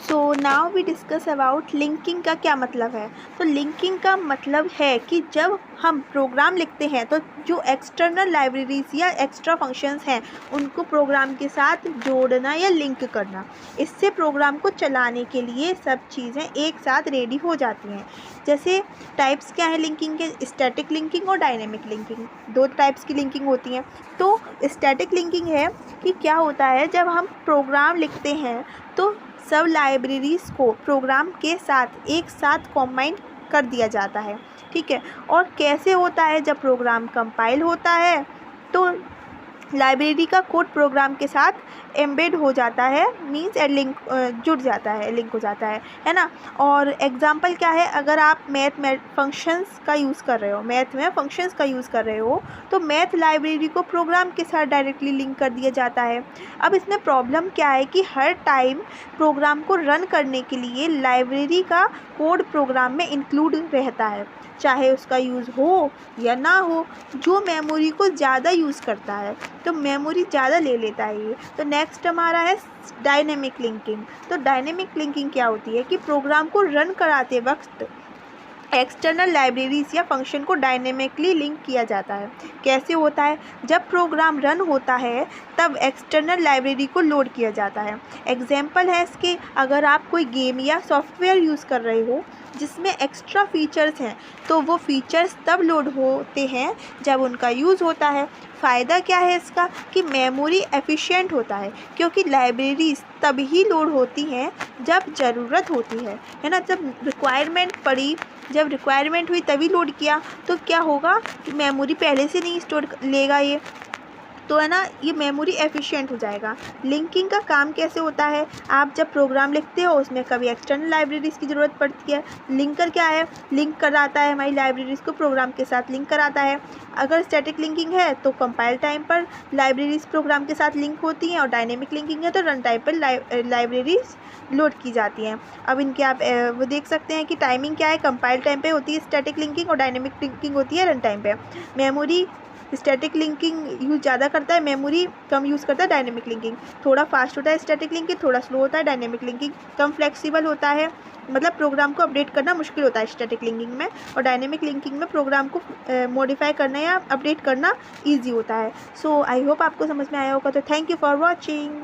So now we discuss about linking का क्या मतलब है। तो लिंकिंग का मतलब है कि जब हम प्रोग्राम लिखते हैं तो जो एक्सटर्नल लाइब्रेरीज या एक्स्ट्रा फंक्शंस हैं उनको प्रोग्राम के साथ जोड़ना या लिंक करना। इससे प्रोग्राम को चलाने के लिए सब चीज़ें एक साथ रेडी हो जाती हैं। जैसे टाइप्स क्या है लिंकिंग के, स्टैटिक लिंकिंग और डायनेमिक लिंकिंग, दो टाइप्स की लिंकिंग होती हैं। तो स्टैटिक लिंकिंग है कि क्या होता है, जब हम प्रोग्राम लिखते हैं तो सब लाइब्रेरीज़ को प्रोग्राम के साथ एक साथ कंबाइन कर दिया जाता है। ठीक है। और कैसे होता है, जब प्रोग्राम कंपाइल होता है तो लाइब्रेरी का कोड प्रोग्राम के साथ एम्बेड हो जाता है, मींस लिंक जुड़ जाता है, लिंक हो जाता है ना। और एग्जांपल क्या है, अगर आप मैथ फंक्शंस का यूज़ कर रहे हो, मैथ में फंक्शंस का यूज़ कर रहे हो तो मैथ लाइब्रेरी को प्रोग्राम के साथ डायरेक्टली लिंक कर दिया जाता है। अब इसमें प्रॉब्लम क्या है कि हर टाइम प्रोग्राम को रन करने के लिए लाइब्रेरी का कोड प्रोग्राम में इंक्लूड रहता है, चाहे उसका यूज़ हो या ना हो। जो मेमोरी को ज़्यादा यूज़ करता है तो मेमोरी ज़्यादा ले लेता है ये। तो नेक्स्ट हमारा है डायनेमिक लिंकिंग। तो डायनेमिक लिंकिंग क्या होती है कि प्रोग्राम को रन कराते वक्त एक्सटर्नल लाइब्रेरीज या फंक्शन को डायनेमिकली लिंक किया जाता है। कैसे होता है, जब प्रोग्राम रन होता है तब एक्सटर्नल लाइब्रेरी को लोड किया जाता है। एग्जाम्पल है इसके, अगर आप कोई गेम या सॉफ्टवेयर यूज़ कर रहे हो जिसमें एक्स्ट्रा फीचर्स हैं तो वो फीचर्स तब लोड होते हैं जब उनका यूज़ होता है। फ़ायदा क्या है इसका कि मेमोरी एफिशिएंट होता है, क्योंकि लाइब्रेरीज तभी लोड होती हैं जब ज़रूरत होती है ना। जब रिक्वायरमेंट हुई तभी लोड किया तो क्या होगा कि मेमोरी पहले से नहीं स्टोर लेगा ये, तो है ना, ये मेमोरी एफिशिएंट हो जाएगा। लिंकिंग का काम कैसे होता है, आप जब प्रोग्राम लिखते हो उसमें कभी एक्सटर्नल लाइब्रेरीज़ की ज़रूरत पड़ती है। लिंकर क्या है, लिंक कराता है हमारी लाइब्रेरीज़ को प्रोग्राम के साथ लिंक कराता है। अगर स्टैटिक लिंकिंग है तो कंपाइल टाइम पर लाइब्रेरीज़ प्रोग्राम के साथ लिंक होती हैं, और डायनेमिक लिंकिंग है तो रन टाइम पर लाइब्रेरीज़ लोड की जाती हैं। अब इनके आप वो देख सकते हैं कि टाइमिंग क्या है, कंपाइल टाइम पे होती है स्टैटिक लिंकिंग और डायनेमिक लिंकिंग होती है रन टाइम पे। मेमोरी स्टैटिक लिंकिंग यूज़ ज़्यादा करता है, मेमोरी कम यूज़ करता है डायनेमिक लिंकिंग। थोड़ा फास्ट होता है स्टैटिक लिंकिंग, थोड़ा स्लो होता है डायनेमिक लिंकिंग। कम फ्लेक्सिबल होता है, मतलब प्रोग्राम को अपडेट करना मुश्किल होता है स्टैटिक लिंकिंग में, और डायनेमिक लिंकिंग में प्रोग्राम को मॉडिफाई करना या अपडेट करना ईजी होता है। सो आई होप आपको समझ में आया होगा। तो थैंक यू फॉर वॉचिंग।